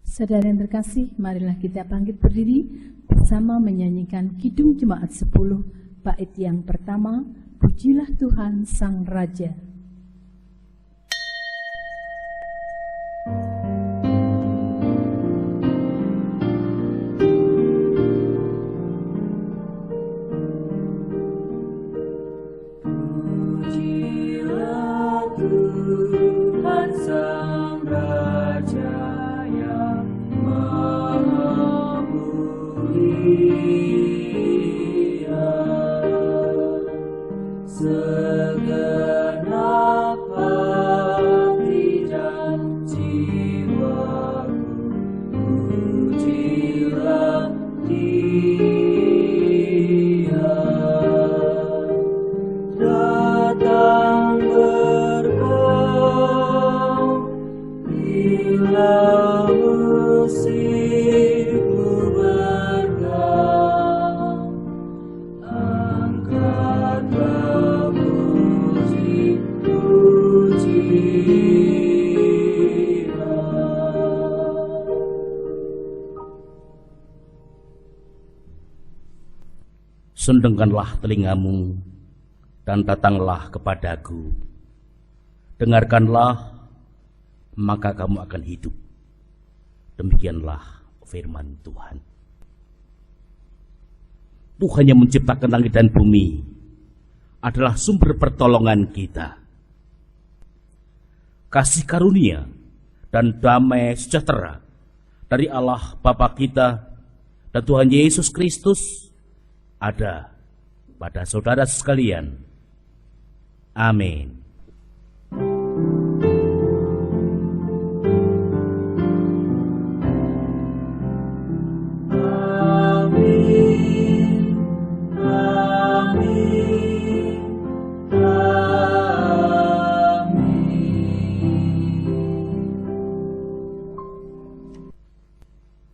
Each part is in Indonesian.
Saudara yang terkasih, marilah kita bangkit berdiri bersama menyanyikan Kidung Jemaat 10, bait yang pertama, Pujilah Tuhan Sang Raja. Pujilah Tuhan Sang Raja yang Maha Mulia, segenap hati dan jiwaku, pujilah Dia. Datang berkau bila musikmu bergam, angkatlah puji-pujian. Sundengkanlah telingamu dan datanglah kepadaku. Dengarkanlah, maka kamu akan hidup. Demikianlah firman Tuhan. Tuhan yang menciptakan langit dan bumi adalah sumber pertolongan kita. Kasih karunia dan damai sejahtera dari Allah Bapa kita dan Tuhan Yesus Kristus ada pada saudara sekalian. Amin. Amin, amin, amin.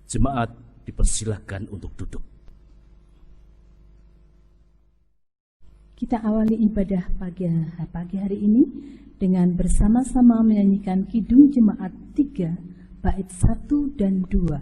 Jemaat dipersilakan untuk duduk. Kita awali ibadah pagi hari ini dengan bersama-sama menyanyikan Kidung Jemaat 3, bait 1 dan 2.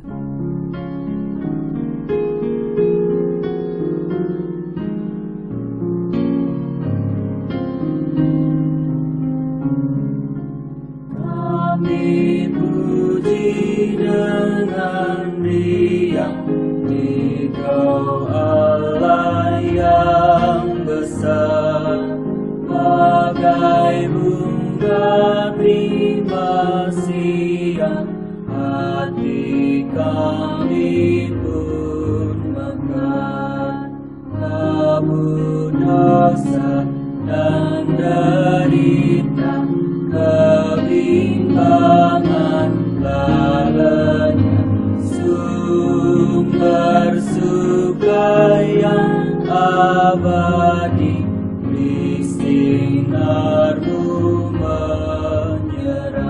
Kami puji dengan riang Engkau Allah yang besar, bagai bunga prima siang, hati kami pun mekar. Kabut dosa dan derita, kebimbangan lalanya, sumber suka yang abadi, di sinar-Mu menyerah.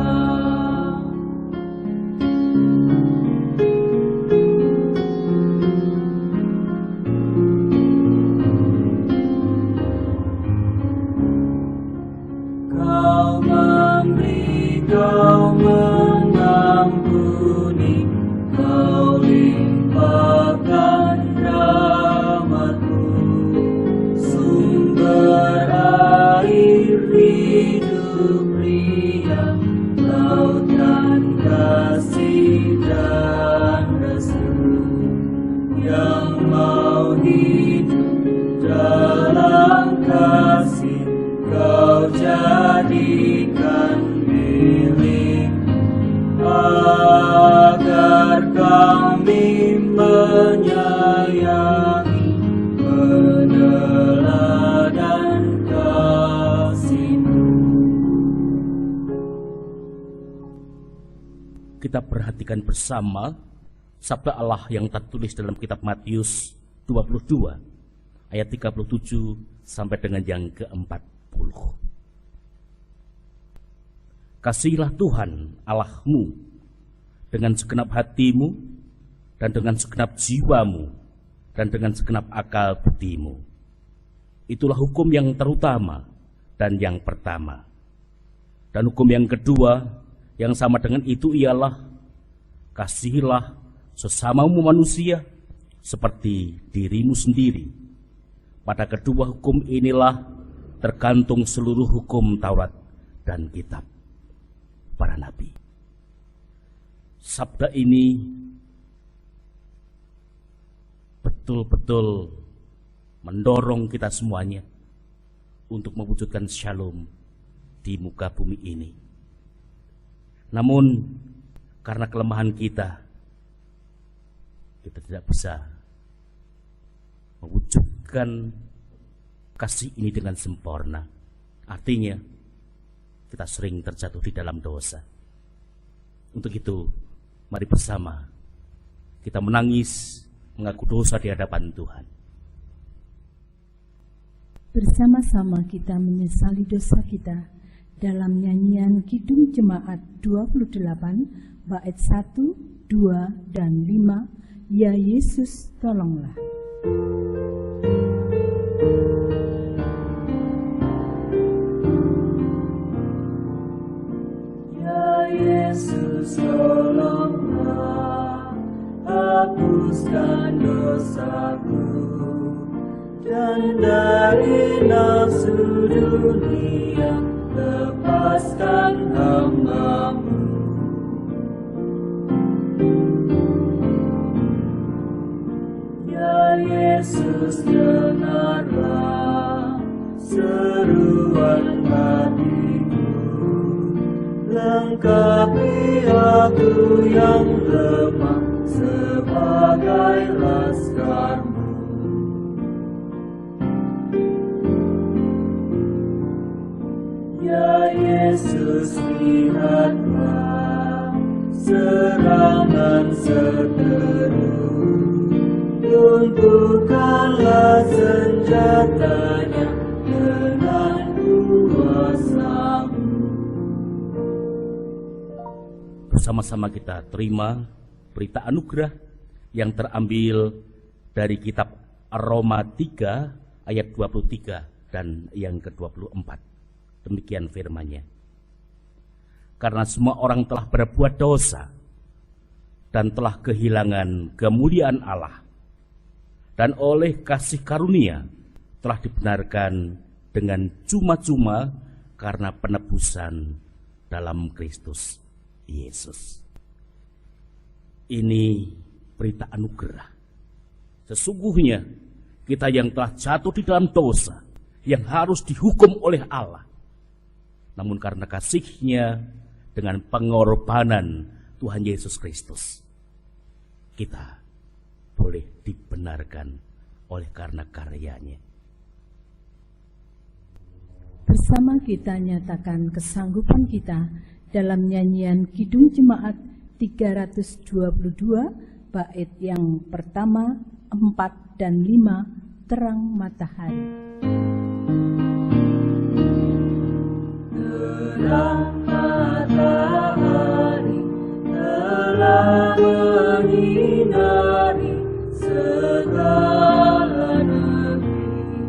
Kau memberi, Kau mengampuni, Kau limpahkan rahmat-Mu, sumber air hidup riang, lautan kasih dan restu, yang mau hidup dalam kasih, Kau jadikan milik, agar kami menyayangi peneladan kasih-Mu. Kita perhatikan bersama sabda Allah yang tertulis dalam kitab Matius 22 ayat 37 sampai dengan yang ke-40. Kasihilah Tuhan Allahmu dengan segenap hatimu dan dengan segenap jiwamu dan dengan segenap akal budimu. Itulah hukum yang terutama dan yang pertama. Dan hukum yang kedua yang sama dengan itu ialah, kasihilah sesamamu manusia seperti dirimu sendiri. Pada kedua hukum inilah tergantung seluruh hukum Taurat dan kitab para nabi. Sabda ini betul-betul mendorong kita semuanya untuk mewujudkan shalom di muka bumi ini. Namun karena kelemahan kita tidak bisa mewujudkan kasih ini dengan sempurna. Artinya kita sering terjatuh di dalam dosa. Untuk itu mari bersama kita menangis, mengaku dosa di hadapan Tuhan. Bersama-sama kita menyesali dosa kita dalam nyanyian Kidung Jemaat 28 bait 1, 2, dan 5, Ya Yesus tolonglah. Ya Yesus tolonglah, hapuskan dosaku, dan dari nafsu dunia lepaskan hamba-Mu. Ya Yesus dengarlah seruan hatiku, lengkapi aku yang lemah sebagai laskar-Mu. Ya Yesus, lihatlah serangan seteru, lumpuhkanlah senjatanya dengan kuasa-Mu. Bersama-sama kita terima berita anugerah yang terambil dari kitab Roma 3 ayat 23 dan yang ke-24. Demikian firman-Nya. Karena semua orang telah berbuat dosa dan telah kehilangan kemuliaan Allah, dan oleh kasih karunia telah dibenarkan dengan cuma-cuma karena penebusan dalam Kristus Yesus. Ini berita anugerah. Sesungguhnya kita yang telah jatuh di dalam dosa, yang harus dihukum oleh Allah, namun karena kasih-Nya dengan pengorbanan Tuhan Yesus Kristus, kita boleh dibenarkan oleh karena karya-Nya. Bersama kita nyatakan kesanggupan kita dalam nyanyian Kidung Jemaat 322 bait yang pertama, 4, dan 5, Terang Matahari. Terang matahari telah menyinari segala negeri,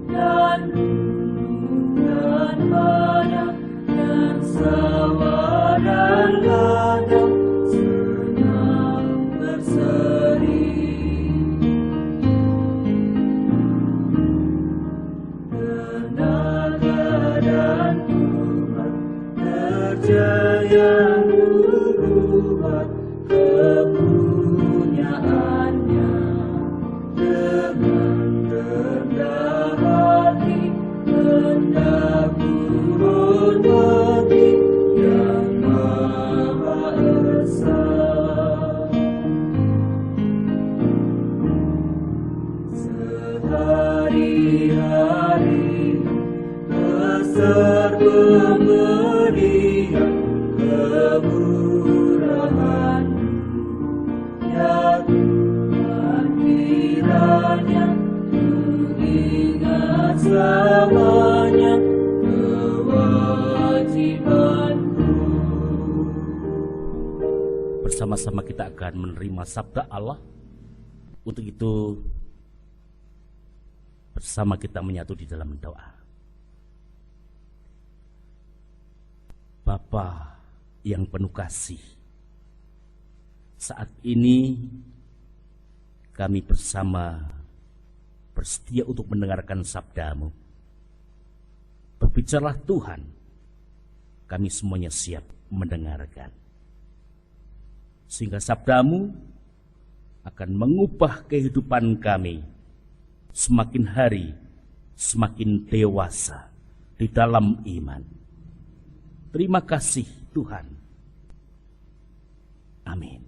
dan gunung dan padang dan sawah dan ladang senang berseri. Tenaga dan yang buat kepunyaannya, dengan rendah hati hendak menghormati yang Maha Esa. Sehari-hari besar pemberian kemurahan-Mu, ya Tuhan, kiranya mengingat selamanya kewajiban-Ku. Bersama-sama kita akan menerima sabda Allah. Untuk itu bersama kita menyatu di dalam doa. Bapa yang penuh kasih, Saat ini kami bersama bersedia untuk mendengarkan sabda-Mu. Berbicaralah Tuhan, kami semuanya siap mendengarkan. Sehingga sabda-Mu akan mengubah kehidupan kami semakin hari semakin dewasa di dalam iman. Terima kasih Tuhan. Amin.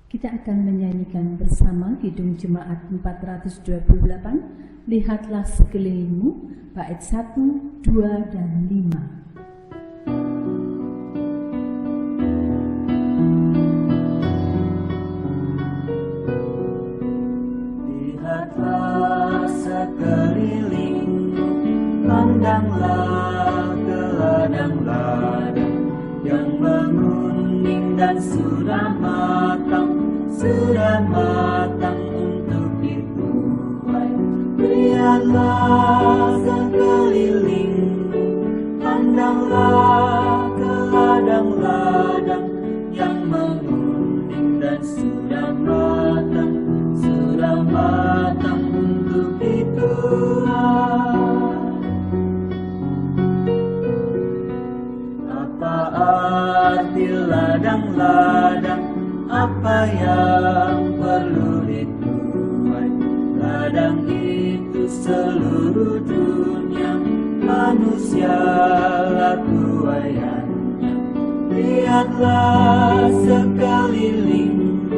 Kita akan menyanyikan bersama Kidung Jemaat 428, Lihatlah Sekelilingmu, bait 1, 2, dan 5. Lihatlah sekelilingmu, pandanglah ke ladang-ladang yang menguning dan sudah matang untuk dituai. Lihatlah sekelilingmu, pandanglah ke ladang-ladang yang menguning dan sudah matang untuk dituai. Apa arti ladang-ladang? Apa yang perlu dituai? Ladang itu seluruh dunia, manusialah tuaiannya. Lihatlah sekelilingmu,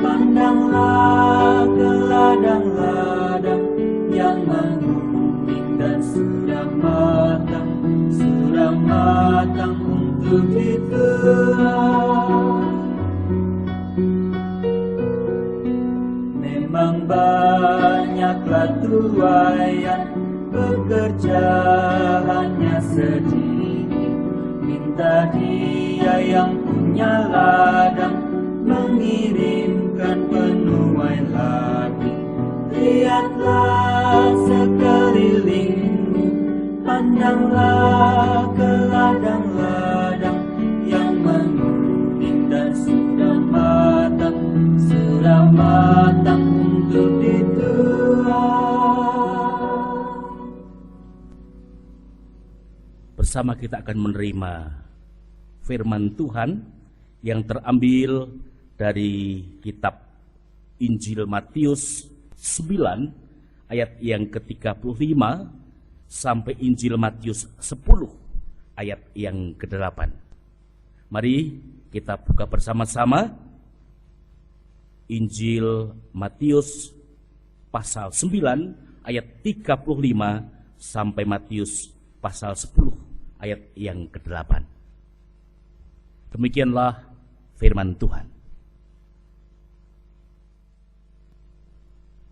pandanglah ke ladang-ladang yang menguning dan sudah matang untuk dituai. Memang banyaklah tuaian, bekerja hanya sedikit. Minta Dia yang punya ladang mengirimkan penuai lagi. Lihatlah sekelilingmu, pandanglah ke ladang-ladang yang menguning dan sudah matang untuk dituai. Bersama kita akan menerima firman Tuhan yang terambil dari kitab Injil Matius 9 ayat yang ke-35 sampai Injil Matius 10 ayat yang ke-8. Mari kita buka bersama-sama Injil Matius pasal 9 ayat 35 sampai Matius pasal 10 ayat yang ke-8. Demikianlah firman Tuhan.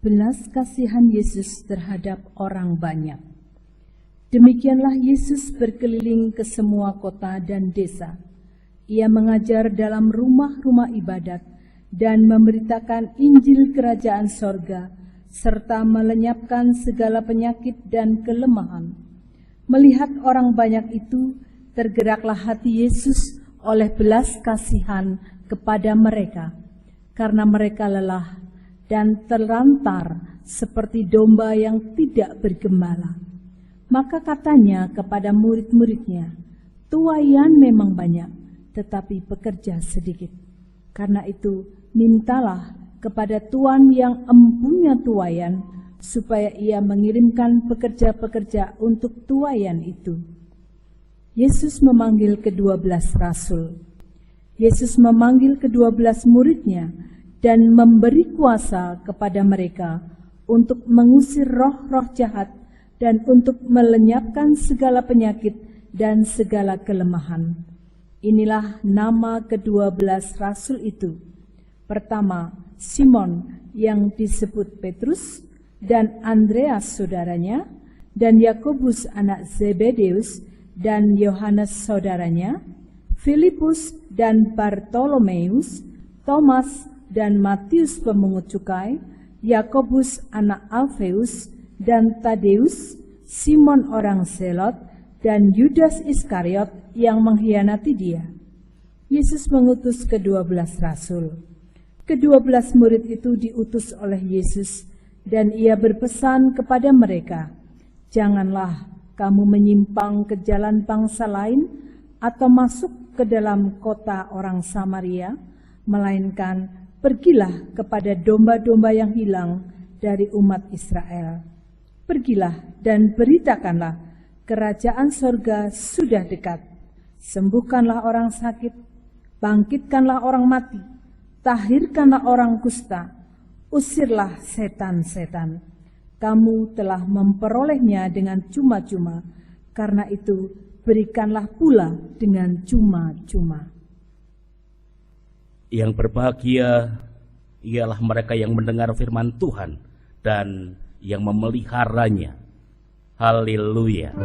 Belas kasihan Yesus terhadap orang banyak. Demikianlah Yesus berkeliling ke semua kota dan desa. Ia mengajar dalam rumah-rumah ibadat dan memberitakan Injil Kerajaan Sorga, serta melenyapkan segala penyakit dan kelemahan. Melihat orang banyak itu, tergeraklah hati Yesus oleh belas kasihan kepada mereka, karena mereka lelah dan terlantar seperti domba yang tidak bergembala. Maka katanya kepada murid-muridnya, tuaian memang banyak, tetapi pekerja sedikit. Karena itu, mintalah kepada Tuhan yang empunya tuaian, supaya ia mengirimkan pekerja-pekerja untuk tuaian itu. Yesus memanggil ke-12 rasul. Yesus memanggil ke-12 muridnya dan memberi kuasa kepada mereka untuk mengusir roh-roh jahat dan untuk melenyapkan segala penyakit dan segala kelemahan. Inilah nama ke-12 rasul itu. Pertama, Simon yang disebut Petrus, dan Andreas saudaranya, dan Yakobus anak Zebedeus, dan Yohanes saudaranya, Filipus dan Bartolomeus, Thomas dan Matius pemungut cukai, Yakobus anak Alfeus dan Tadeus, Simon orang Zelot, dan Yudas Iskariot yang mengkhianati dia. Yesus mengutus ke-12 rasul. Ke-12 murid itu diutus oleh Yesus, dan ia berpesan kepada mereka, "Janganlah kamu menyimpang ke jalan bangsa lain atau masuk ke dalam kota orang Samaria, melainkan pergilah kepada domba-domba yang hilang dari umat Israel. Pergilah dan beritakanlah, kerajaan sorga sudah dekat. Sembuhkanlah orang sakit, bangkitkanlah orang mati, tahirkanlah orang kusta, usirlah setan-setan. Kamu telah memperolehnya dengan cuma-cuma, karena itu berikanlah pula dengan cuma-cuma." Yang berbahagia ialah mereka yang mendengar firman Tuhan dan yang memeliharanya. Haleluya.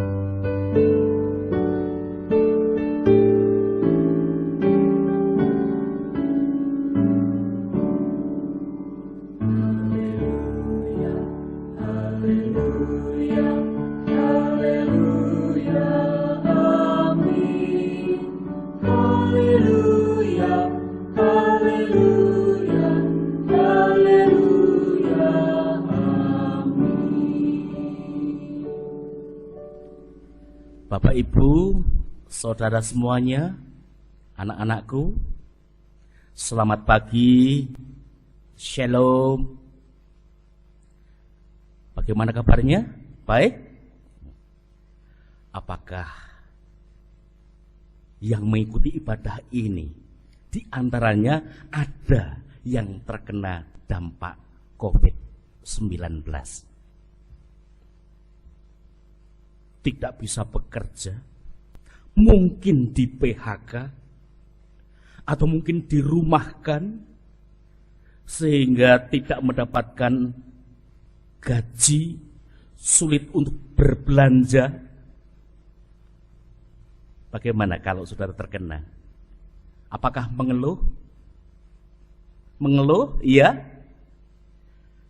Bapak, Ibu, saudara semuanya, anak-anakku, selamat pagi, shalom. Bagaimana kabarnya? Baik? Apakah yang mengikuti ibadah ini, di antaranya ada yang terkena dampak COVID-19? Tidak bisa bekerja, mungkin di PHK, atau mungkin dirumahkan, sehingga tidak mendapatkan gaji, sulit untuk berbelanja. Bagaimana kalau saudara terkena? Apakah mengeluh? Mengeluh? Iya.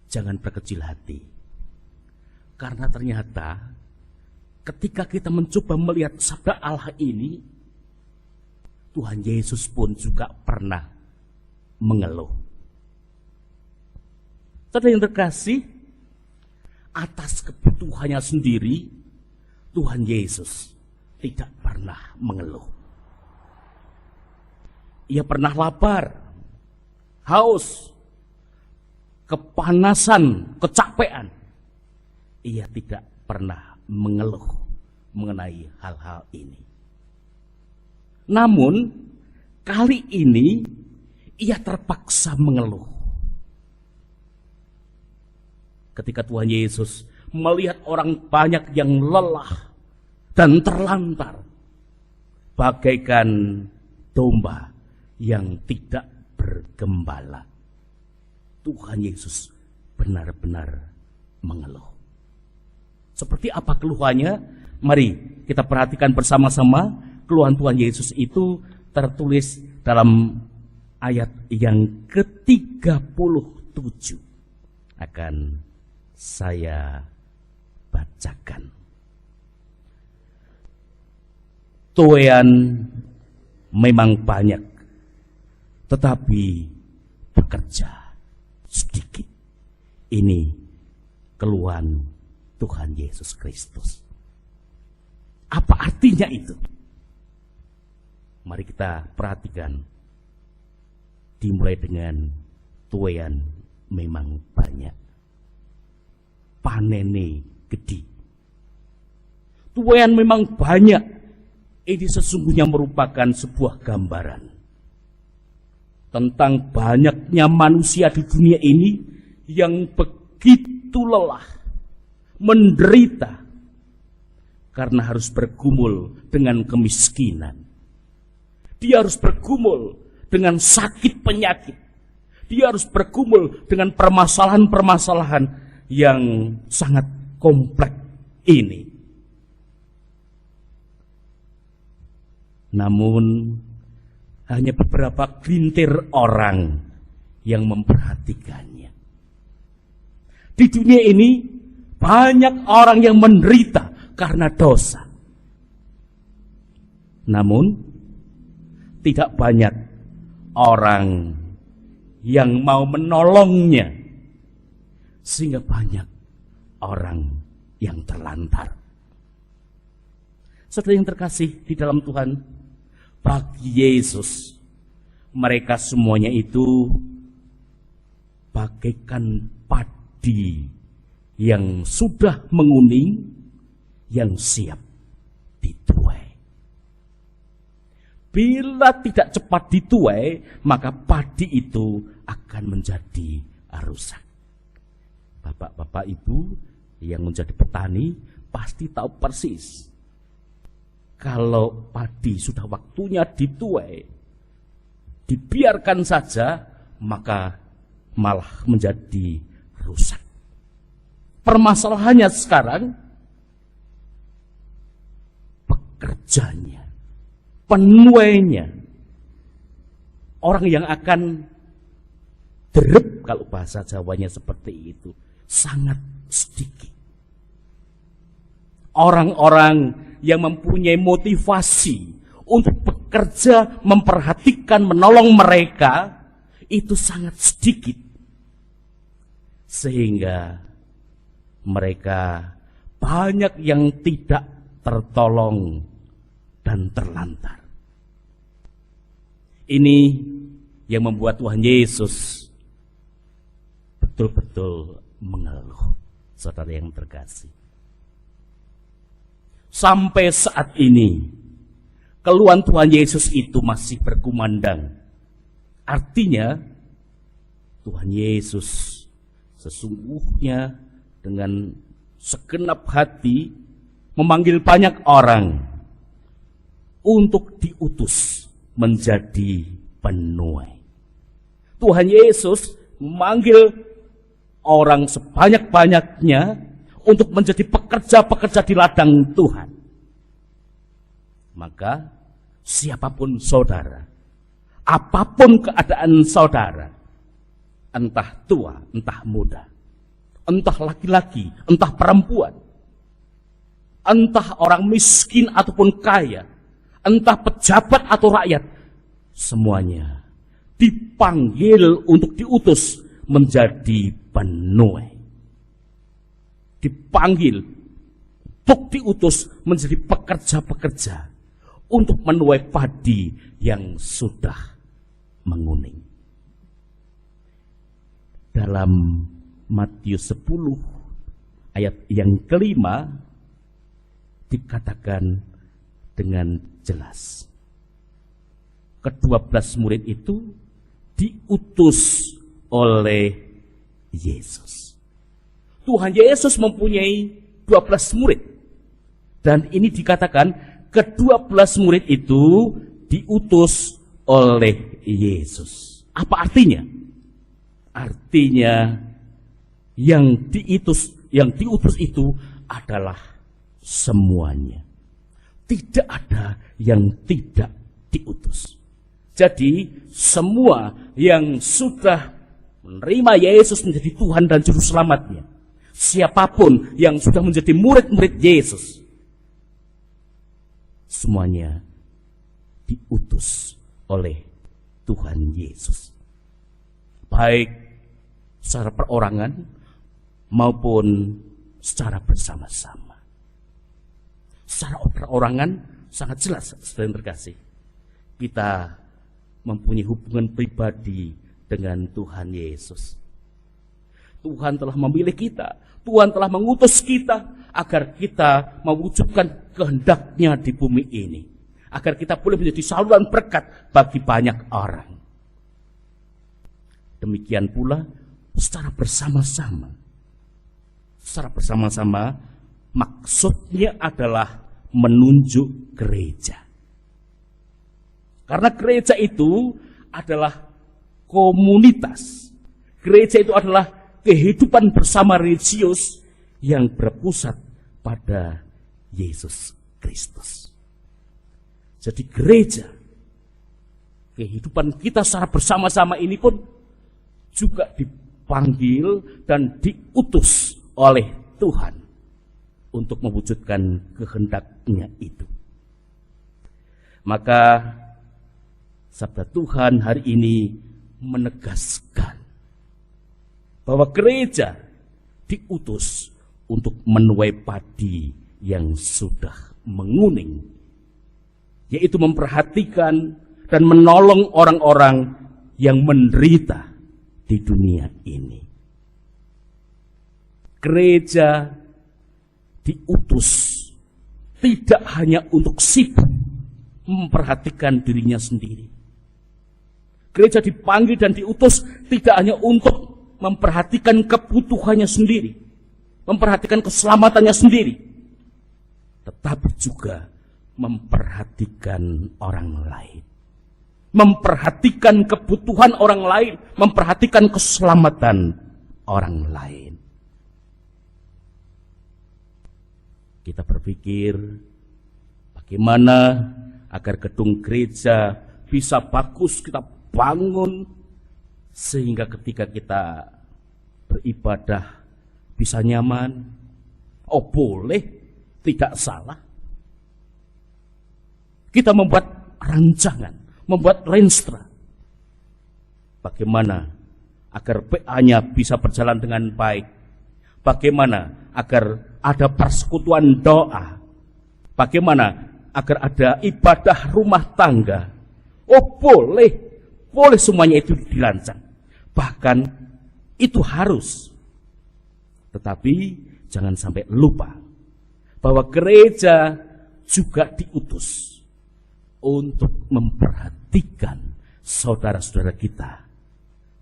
Jangan berkecil hati. Karena ternyata ketika kita mencoba melihat sabda Allah ini, Tuhan Yesus pun juga pernah mengeluh. Saudara yang terkasih, atas kebutuhannya sendiri, Tuhan Yesus tidak pernah mengeluh. Ia pernah lapar, haus, kepanasan, kecapean. Ia tidak pernah mengeluh mengenai hal-hal ini. Namun kali ini ia terpaksa mengeluh. Ketika Tuhan Yesus melihat orang banyak yang lelah dan terlantar, bagaikan domba yang tidak bergembala, Tuhan Yesus benar-benar mengeluh. Seperti apa keluhannya? Mari kita perhatikan bersama-sama. Keluhan Tuhan Yesus itu tertulis dalam ayat yang ke-37. Akan saya bacakan. Tuaian memang banyak, tetapi bekerja sedikit. Ini keluhan Tuhan Yesus Kristus. Apa artinya itu? Mari kita perhatikan. Dimulai dengan tuaian memang banyak, panene gede. Tuaian memang banyak. Ini sesungguhnya merupakan sebuah gambaran tentang banyaknya manusia di dunia ini yang begitu lelah, menderita karena harus bergumul dengan kemiskinan. Dia harus bergumul dengan sakit penyakit. Dia harus bergumul dengan permasalahan-permasalahan yang sangat kompleks ini. Namun hanya beberapa gelintir orang yang memperhatikannya. Di dunia ini banyak orang yang menderita karena dosa. Namun tidak banyak orang yang mau menolongnya, sehingga banyak orang yang terlantar. Saudara yang terkasih di dalam Tuhan, bagi Yesus mereka semuanya itu bagaikan padi yang sudah menguning, yang siap dituai. Bila tidak cepat dituai, maka padi itu akan menjadi rusak. Bapak-bapak ibu yang menjadi petani pasti tahu persis. Kalau padi sudah waktunya dituai, dibiarkan saja, maka malah menjadi rusak. Permasalahannya sekarang, pekerjanya, penuainya, orang yang akan derep, kalau bahasa Jawanya seperti itu, sangat sedikit. Orang-orang yang mempunyai motivasi untuk bekerja, memperhatikan, menolong mereka, itu sangat sedikit. Sehingga mereka banyak yang tidak tertolong dan terlantar. Ini yang membuat Tuhan Yesus betul-betul mengeluh, saudara yang terkasih. Sampai saat ini, keluhan Tuhan Yesus itu masih berkumandang. Artinya, Tuhan Yesus sesungguhnya dengan segenap hati memanggil banyak orang untuk diutus menjadi penuai. Tuhan Yesus memanggil orang sebanyak-banyaknya untuk menjadi pekerja-pekerja di ladang Tuhan. Maka siapapun saudara, apapun keadaan saudara, entah tua, entah muda, entah laki-laki, entah perempuan, entah orang miskin ataupun kaya, entah pejabat atau rakyat, semuanya dipanggil untuk diutus menjadi penuai. Dipanggil untuk diutus menjadi pekerja-pekerja untuk menuai padi yang sudah menguning. Dalam Matius 10 ayat yang kelima dikatakan dengan jelas, ke-12 murid itu diutus oleh Yesus. Tuhan Yesus mempunyai 12 murid. Dan ini dikatakan ke-12 murid itu diutus oleh Yesus. Apa artinya? Artinya yang diutus itu adalah semuanya. Tidak ada yang tidak diutus. Jadi semua yang sudah menerima Yesus menjadi Tuhan dan Juru Selamatnya, siapapun yang sudah menjadi murid-murid Yesus, semuanya diutus oleh Tuhan Yesus. Baik secara perorangan maupun secara bersama-sama. Secara perorangan sangat jelas, saudara yang terkasih, kita mempunyai hubungan pribadi dengan Tuhan Yesus. Tuhan telah memilih kita, Tuhan telah mengutus kita agar kita mewujudkan kehendak-Nya di bumi ini, agar kita boleh menjadi saluran berkat bagi banyak orang. Demikian pula secara bersama-sama. Secara bersama-sama maksudnya adalah menunjuk gereja. Karena gereja itu adalah komunitas. Gereja itu adalah kehidupan bersama religius yang berpusat pada Yesus Kristus. Jadi gereja, kehidupan kita secara bersama-sama ini pun juga dipanggil dan diutus oleh Tuhan untuk mewujudkan kehendak-Nya itu. Maka sabda Tuhan hari ini menegaskan bahwa gereja diutus untuk menuai padi yang sudah menguning, yaitu memperhatikan dan menolong orang-orang yang menderita di dunia ini. Gereja diutus tidak hanya untuk sibuk memperhatikan dirinya sendiri. Gereja dipanggil dan diutus tidak hanya untuk memperhatikan kebutuhannya sendiri, memperhatikan keselamatannya sendiri, tetapi juga memperhatikan orang lain, memperhatikan kebutuhan orang lain, memperhatikan keselamatan orang lain. Kita berpikir bagaimana agar gedung gereja bisa bagus kita bangun, sehingga ketika kita beribadah bisa nyaman. Oh boleh, tidak salah. Kita membuat rancangan, membuat renstra. Bagaimana agar PA-nya bisa berjalan dengan baik? Bagaimana agar ada persekutuan doa? Bagaimana agar ada ibadah rumah tangga? Oh boleh, boleh semuanya itu dirancang. Bahkan itu harus. Tetapi jangan sampai lupa bahwa gereja juga diutus untuk memperhatikan saudara-saudara kita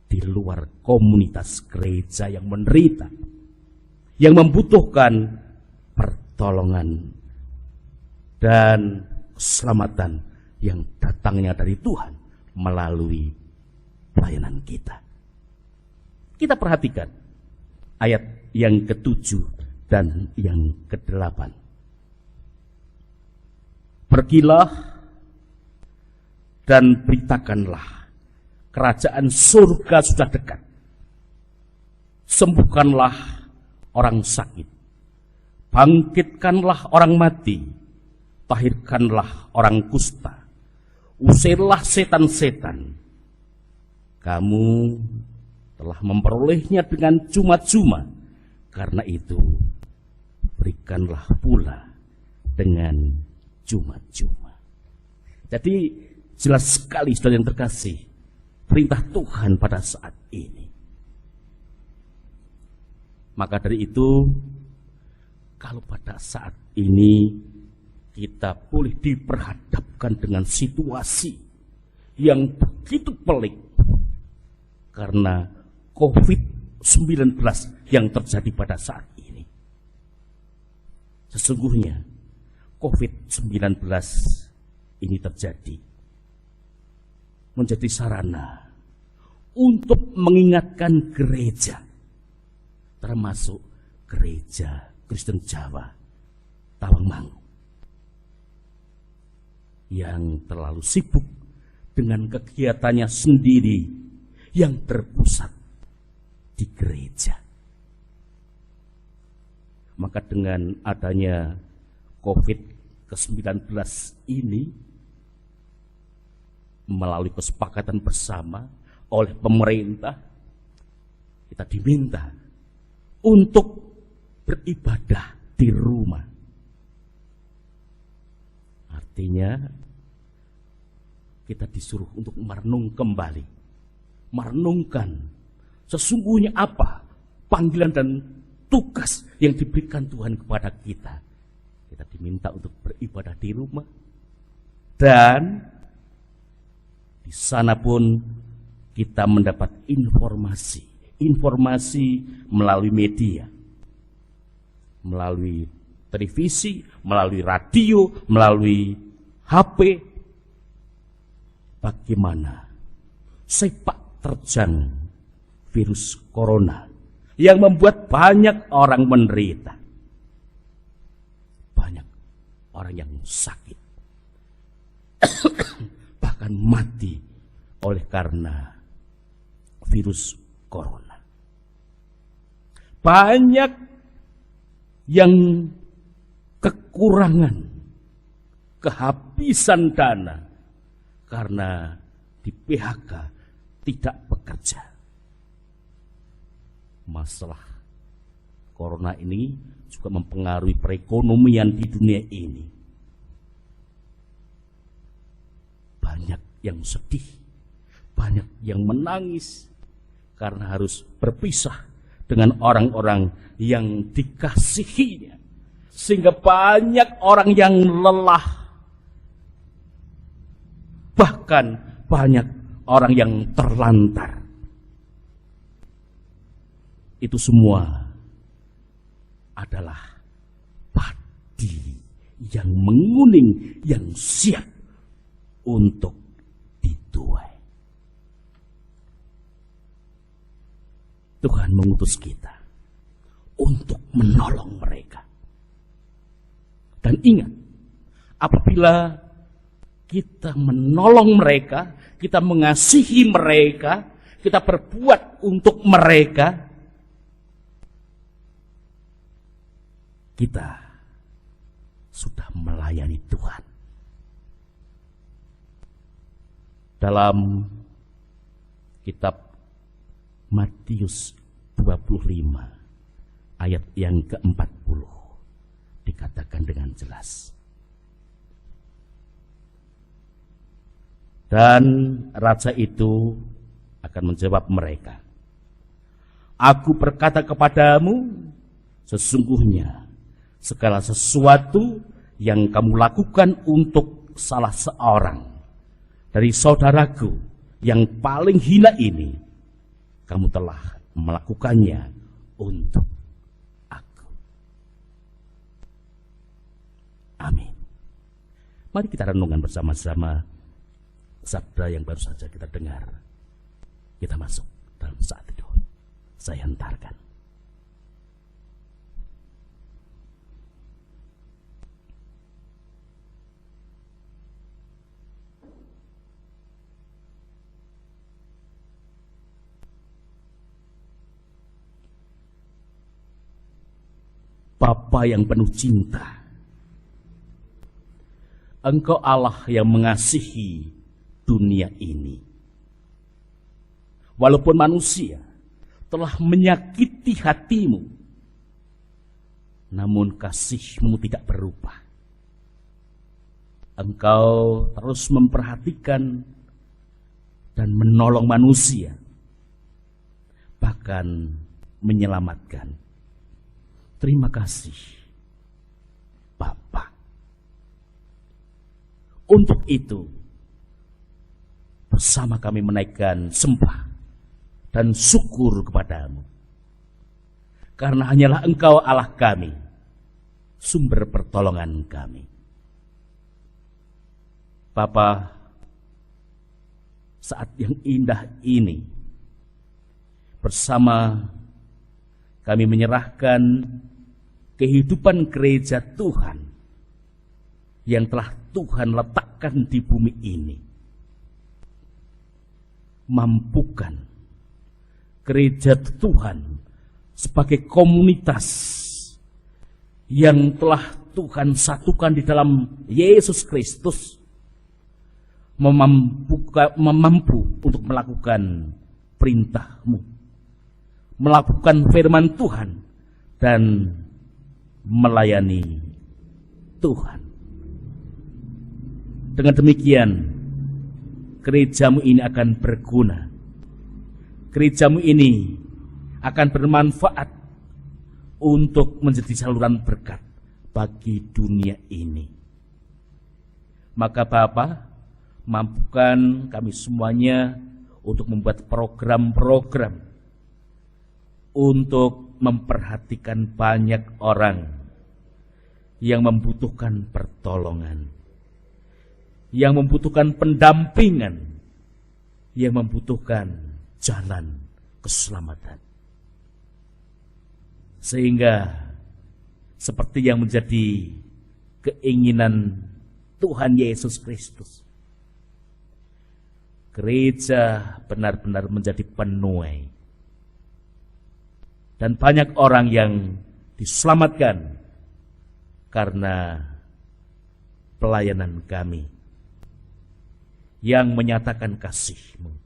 di luar komunitas gereja yang menderita, yang membutuhkan pertolongan dan keselamatan yang datangnya dari Tuhan melalui pelayanan kita. Kita perhatikan ayat yang ke-7 dan yang ke-8. Pergilah dan beritakanlah, kerajaan surga sudah dekat. Sembuhkanlah orang sakit, bangkitkanlah orang mati, tahirkanlah orang kusta, usirlah setan-setan. Kamu telah memperolehnya dengan cuma-cuma, karena itu berikanlah pula dengan cuma-cuma. Jadi jelas sekali saudara yang terkasih, perintah Tuhan pada saat ini. Maka dari itu, kalau pada saat ini kita boleh diperhadapkan dengan situasi yang begitu pelik karena COVID-19 yang terjadi pada saat ini. Sesungguhnya COVID-19 ini terjadi menjadi sarana untuk mengingatkan gereja, termasuk gereja Kristen Jawa Tawangmangu, yang terlalu sibuk dengan kegiatannya sendiri yang terpusat di gereja. Maka dengan adanya COVID-19 ini, melalui kesepakatan bersama oleh pemerintah, kita diminta untuk beribadah di rumah. Artinya kita disuruh untuk merenung kembali, merenungkan sesungguhnya apa panggilan dan tugas yang diberikan Tuhan kepada kita. Kita diminta untuk beribadah di rumah, dan di sana pun kita mendapat informasi melalui media, melalui televisi, melalui radio, melalui HP, bagaimana sepak terjang virus corona yang membuat banyak orang menderita, banyak orang yang sakit, bahkan mati oleh karena virus corona. Banyak yang kekurangan kehabisan dana karena di PHK tidak bekerja. Masalah corona ini juga mempengaruhi perekonomian di dunia ini. Banyak yang sedih, banyak yang menangis karena harus berpisah dengan orang-orang yang dikasihinya. Sehingga banyak orang yang lelah, bahkan banyak orang yang terlantar. Itu semua adalah padi yang menguning, yang siap untuk dituai. Tuhan mengutus kita untuk menolong mereka. Dan ingat, apabila kita menolong mereka, kita mengasihi mereka, kita berbuat untuk mereka, kita sudah melayani Tuhan. Dalam kitab Matius 25 ayat yang ke-40 dikatakan dengan jelas. Dan raja itu akan menjawab mereka, "Aku berkata kepadamu, sesungguhnya segala sesuatu yang kamu lakukan untuk salah seorang dari saudaraku yang paling hina ini, kamu telah melakukannya untuk aku." Amin. Mari kita renungkan bersama-sama sabda yang baru saja kita dengar. Kita masuk dalam saat itu. Saya hantarkan. Bapa yang penuh cinta, Engkau Allah yang mengasihi dunia ini. Walaupun manusia telah menyakiti hatimu, namun kasih-Mu tidak berubah. Engkau terus memperhatikan dan menolong manusia, bahkan menyelamatkan. Terima kasih, Bapa. Untuk itu, bersama kami menaikkan sembah dan syukur kepadamu. Karena hanyalah Engkau Allah kami, sumber pertolongan kami. Bapa, saat yang indah ini, bersama kami menyerahkan kehidupan gereja Tuhan yang telah Tuhan letakkan di bumi ini. Mampukan gereja Tuhan sebagai komunitas yang telah Tuhan satukan di dalam Yesus Kristus, mampu untuk melakukan perintah-Mu, melakukan firman Tuhan, dan melayani Tuhan. Dengan demikian, gereja-Mu ini akan berguna. Gereja-Mu ini akan bermanfaat untuk menjadi saluran berkat bagi dunia ini. Maka Bapa, mampukan kami semuanya untuk membuat program-program untuk memperhatikan banyak orang yang membutuhkan pertolongan, yang membutuhkan pendampingan, yang membutuhkan jalan keselamatan. Sehingga seperti yang menjadi keinginan Tuhan Yesus Kristus, gereja benar-benar menjadi penuai, dan banyak orang yang diselamatkan karena pelayanan kami yang menyatakan kasih-Mu.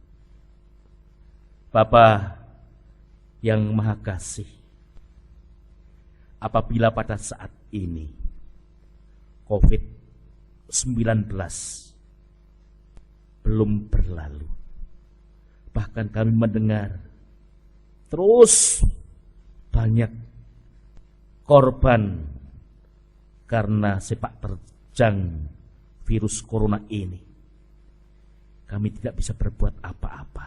Bapa yang Maha Kasih, apabila pada saat ini COVID-19 belum berlalu, bahkan kami mendengar terus banyak korban karena sepak terjang virus corona ini, kami tidak bisa berbuat apa-apa.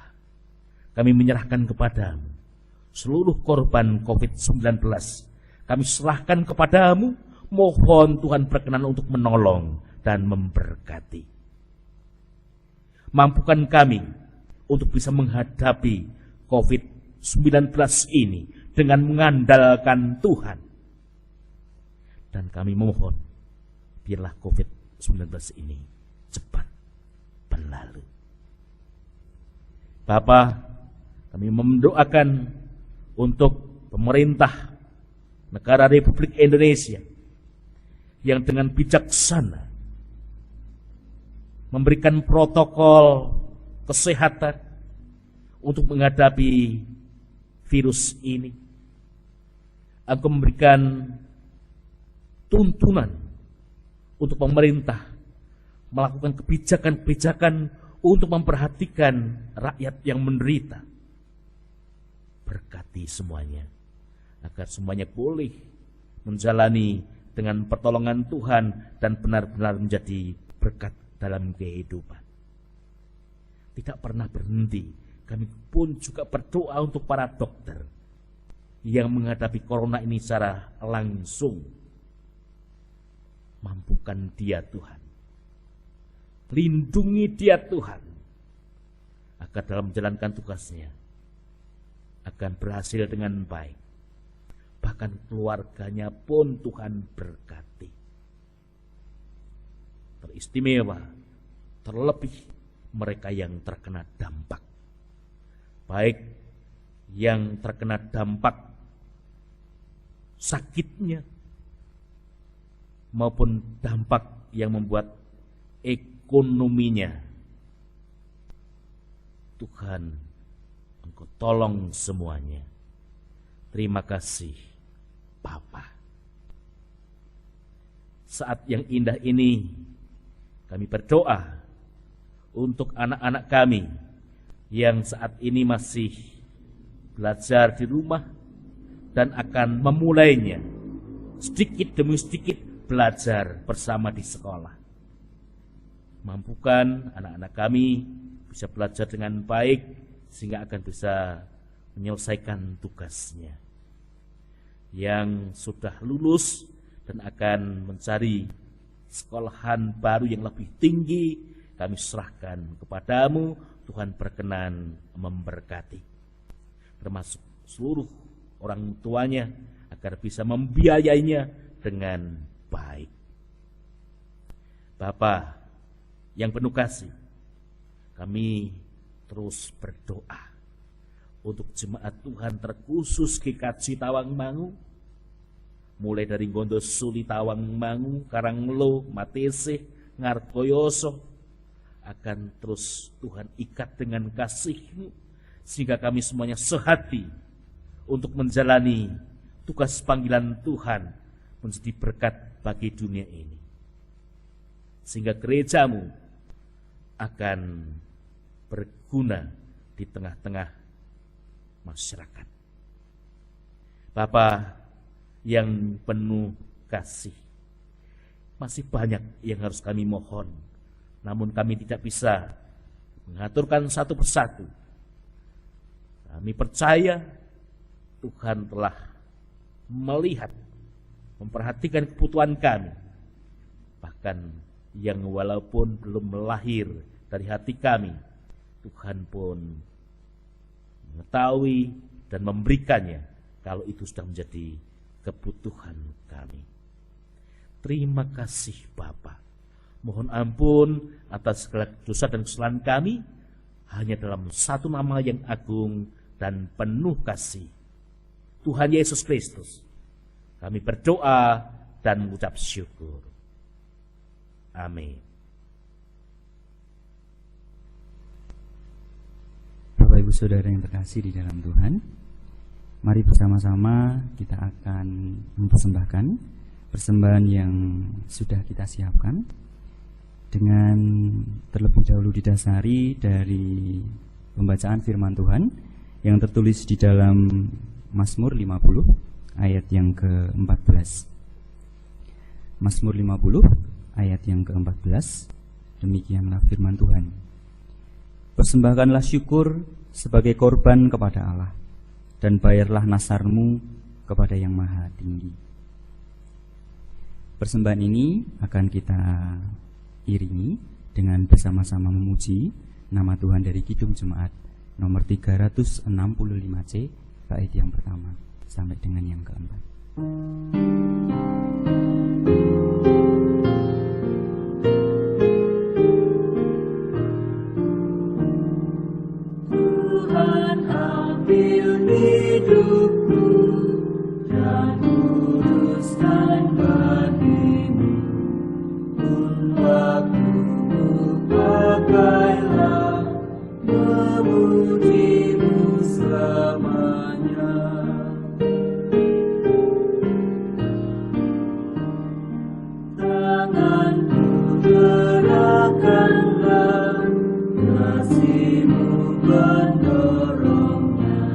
Kami menyerahkan kepadamu seluruh korban COVID-19. Kami serahkan kepadamu, mohon Tuhan berkenan untuk menolong dan memberkati. Mampukan kami untuk bisa menghadapi COVID-19 ini dengan mengandalkan Tuhan. Dan kami memohon, biarlah COVID-19 ini cepat berlalu. Bapa, kami mendoakan untuk pemerintah negara Republik Indonesia yang dengan bijaksana memberikan protokol kesehatan untuk menghadapi virus ini. Engkau memberikan tuntunan untuk pemerintah melakukan kebijakan-kebijakan untuk memperhatikan rakyat yang menderita. Berkati semuanya, agar semuanya boleh menjalani dengan pertolongan Tuhan dan benar-benar menjadi berkat dalam kehidupan. Tidak pernah berhenti, kami pun juga berdoa untuk para dokter yang menghadapi corona ini secara langsung. Mampukan dia Tuhan, lindungi dia Tuhan, agar dalam menjalankan tugasnya akan berhasil dengan baik. Bahkan keluarganya pun Tuhan berkati. Teristimewa, terlebih mereka yang terkena dampak. Baik yang terkena dampak sakitnya, maupun dampak yang membuat ekonominya. Tuhan, Engkau tolong semuanya. Terima kasih, Bapa. Saat yang indah ini, kami berdoa untuk anak-anak kami yang saat ini masih belajar di rumah dan akan memulainya sedikit demi sedikit belajar bersama di sekolah. Mampukan anak-anak kami bisa belajar dengan baik sehingga akan bisa menyelesaikan tugasnya. Yang sudah lulus dan akan mencari sekolahan baru yang lebih tinggi, kami serahkan kepadamu. Tuhan berkenan memberkati, termasuk seluruh orang tuanya, agar bisa membiayainya dengan baik. Bapa yang penuh kasih, kami terus berdoa untuk jemaat Tuhan terkhusus GKJ Tawangmangu, mulai dari Gondosuli Tawangmangu, Karanglo, Matese, Ngargoyoso, akan terus Tuhan ikat dengan kasih-Mu, sehingga kami semuanya sehati untuk menjalani tugas panggilan Tuhan menjadi berkat bagi dunia ini. Sehingga gereja-Mu akan berguna di tengah-tengah masyarakat. Bapa yang penuh kasih, masih banyak yang harus kami mohon, namun kami tidak bisa mengaturkan satu persatu. Kami percaya Tuhan telah melihat, memperhatikan kebutuhan kami, bahkan yang walaupun belum lahir dari hati kami, Tuhan pun mengetahui dan memberikannya kalau itu sudah menjadi kebutuhan kami. Terima kasih Bapa. Mohon ampun atas segala dosa dan kesalahan kami, hanya dalam satu nama yang agung dan penuh kasih, Tuhan Yesus Kristus, kami berdoa dan mengucap syukur. Amin. Bapak Ibu Saudara yang terkasih di dalam Tuhan, mari bersama-sama kita akan mempersembahkan persembahan yang sudah kita siapkan dengan terlebih dahulu didasari dari pembacaan firman Tuhan yang tertulis di dalam Mazmur 50 ayat yang ke-14. Mazmur 50 ayat yang ke-14, demikianlah firman Tuhan. Persembahkanlah syukur sebagai korban kepada Allah, dan bayarlah nasarmu kepada Yang Maha Tinggi. Persembahan ini akan kita iringi dengan bersama-sama memuji nama Tuhan dari Kidung Jemaat nomor 365C, bait yang pertama sampai dengan yang keempat. Tuhan ambil hidupku dan uruskan bagimu, pun waktumu pakailah memujimu selamanya. Tanganku gerakkanlah, kasihmu mendorongnya,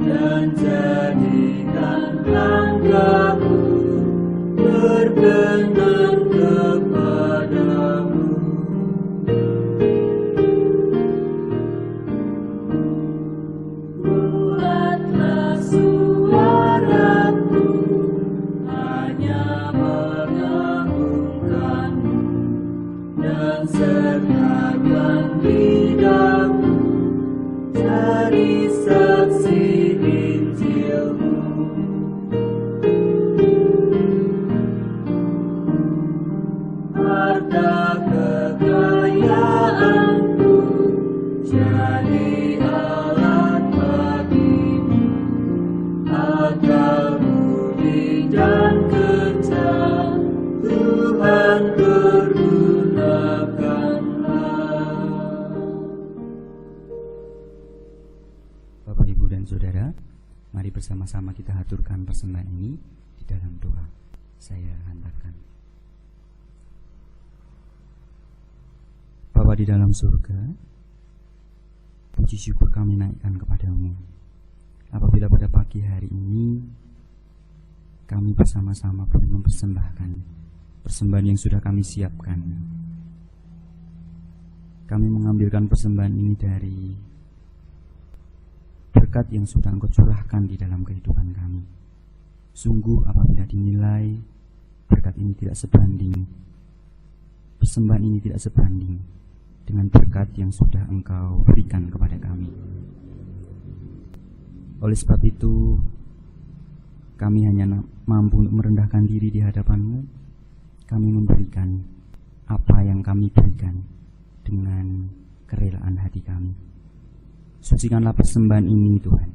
dan jadikan langkahku berkenan kepadamu. Kuatlah suaraku, hanya mengagungkanmu, dan sertakan lidahku cari saksi Injilmu. Harta kekayaanku jadi alat bagimu, akal budi dan kerja Tuhan pergunakanlah. Bapak, Ibu, dan Saudara, mari bersama-sama kita haturkan persembahan ini di dalam doa. Saya hantarkan. Bapa di dalam surga, puji syukur kami naikkan kepadamu apabila pada pagi hari ini kami bersama-sama boleh mempersembahkan persembahan yang sudah kami siapkan. Kami mengambilkan persembahan ini dari berkat yang sudah Engkau curahkan di dalam kehidupan kami. Sungguh apabila dinilai berkat ini tidak sebanding, persembahan ini tidak sebanding dengan berkat yang sudah Engkau berikan kepada kami. Oleh sebab itu, kami hanya mampu merendahkan diri di hadapan-Mu. Kami memberikan apa yang kami berikan dengan kerelaan hati kami. Sucikanlah persembahan ini Tuhan,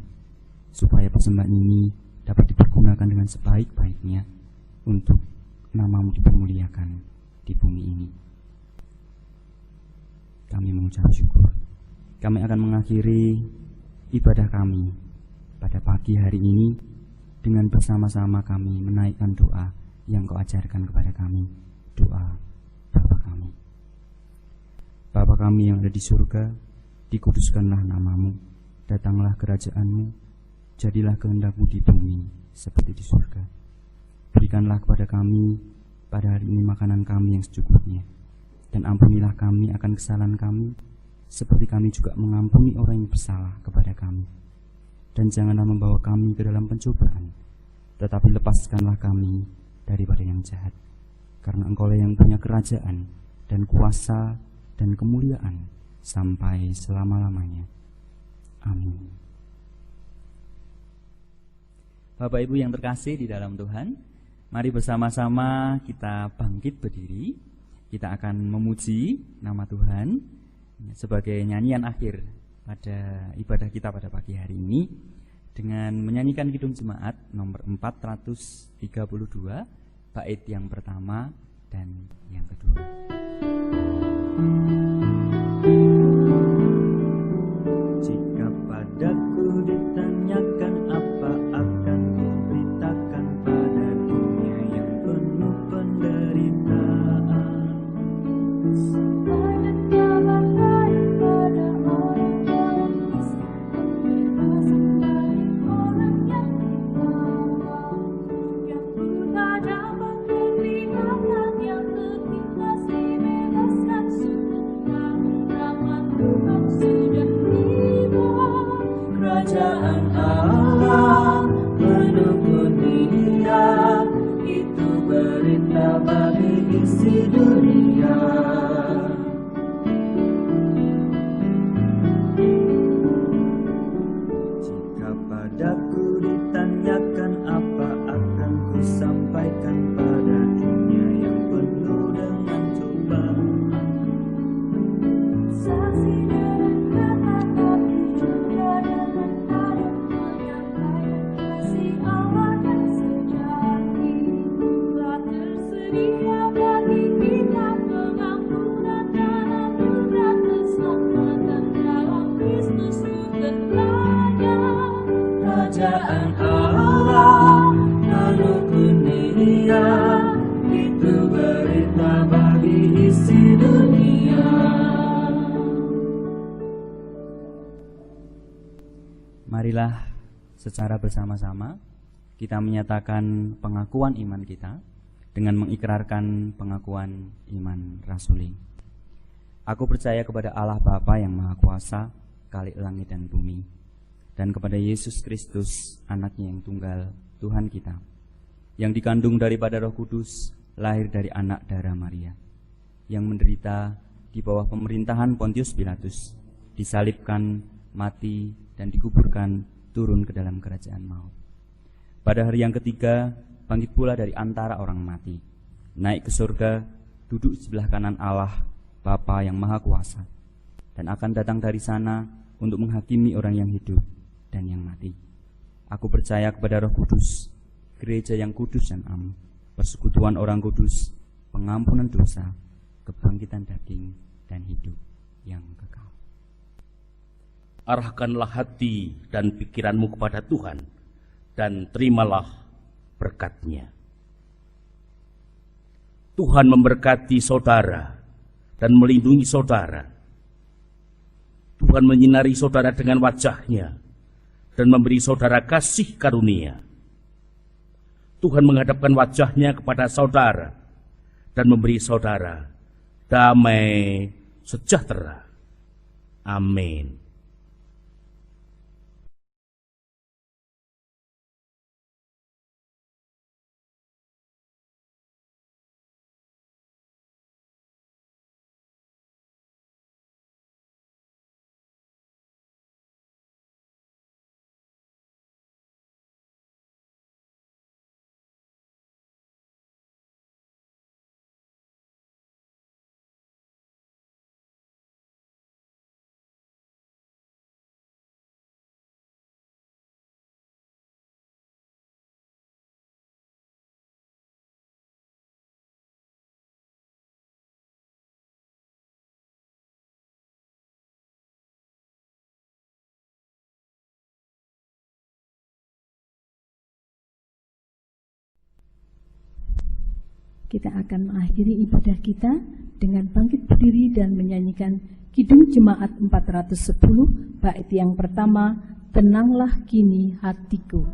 supaya persembahan ini dapat dipergunakan dengan sebaik-baiknya untuk nama-Mu dipermuliakan di bumi ini. Kami mengucap syukur. Kami akan mengakhiri ibadah kami pada pagi hari ini dengan bersama-sama kami menaikkan doa yang Kau ajarkan kepada kami, doa Bapa kami. Bapa kami yang ada di surga, dikuduskanlah nama-Mu, datanglah kerajaan-Mu, jadilah kehendak-Mu di bumi seperti di surga. Berikanlah kepada kami pada hari ini makanan kami yang secukupnya, dan ampunilah kami akan kesalahan kami, seperti kami juga mengampuni orang yang bersalah kepada kami. Dan janganlah membawa kami ke dalam pencobaan, tetapi lepaskanlah kami daripada yang jahat. Karena Engkau yang punya kerajaan dan kuasa dan kemuliaan sampai selama-lamanya. Amin. Bapak Ibu yang terkasih di dalam Tuhan, mari bersama-sama kita bangkit berdiri. Kita akan memuji nama Tuhan sebagai nyanyian akhir pada ibadah kita pada pagi hari ini dengan menyanyikan Kidung Jemaat nomor 432, bait yang pertama dan yang kedua. Jika padaku ditanyakan apa akan kuberitakan pada dunia yang penuh penderitaan. Sampai dengarlah pada orang yang bisa membebaskan dari orang yang ditawan, yang buta dapat melihat, yang tertindas dibebaskan. Sudah rahmat Tuhan sudah tiba. Kerajaan Allah penuh dunia, itu berita bagi isi dunia. Jika padaku ditanyakan apa akan ku sampaikan pada dunia yang penuh dengan cobaan. Saksi dengan kata tapi juga dengan karya menyampaikan kasih Allah yang sejati. Telah tersedia bagi kita pengampunan dan anugerah keselamatan dalam Kristus Tuhannya. Kerajaan Allah penuh dunia, itu berita bagi isi dunia. Marilah secara bersama-sama kita menyatakan pengakuan iman kita dengan mengikrarkan pengakuan iman rasuli. Aku percaya kepada Allah Bapa yang Maha Kuasa, Khalik langit dan bumi, dan kepada Yesus Kristus, anaknya yang tunggal, Tuhan kita, yang dikandung daripada Roh Kudus, lahir dari anak darah Maria, yang menderita di bawah pemerintahan Pontius Pilatus, disalibkan, mati, dan dikuburkan, turun ke dalam kerajaan maut. Pada hari yang ketiga, bangkit pula dari antara orang mati, naik ke surga, duduk di sebelah kanan Allah, Bapa yang Maha Kuasa, dan akan datang dari sana untuk menghakimi orang yang hidup dan yang mati. Aku percaya kepada Roh Kudus, gereja yang kudus dan am, persekutuan orang kudus, pengampunan dosa, kebangkitan daging, dan hidup yang kekal. Arahkanlah hati dan pikiranmu kepada Tuhan, dan terimalah berkat-Nya. Tuhan memberkati saudara dan melindungi saudara. Tuhan menyinari saudara dengan wajah-Nya dan memberi saudara kasih karunia. Tuhan menghadapkan wajah-Nya kepada saudara dan memberi saudara damai sejahtera. Amin. Kita akan mengakhiri ibadah kita dengan bangkit berdiri dan menyanyikan Kidung Jemaat 410, bait yang pertama, Tenanglah Kini Hatiku.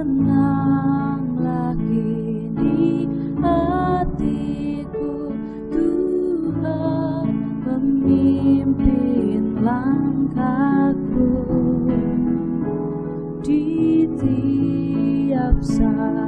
Tenanglah kini hatiku, Tuhan memimpin langkahku di tiap saat.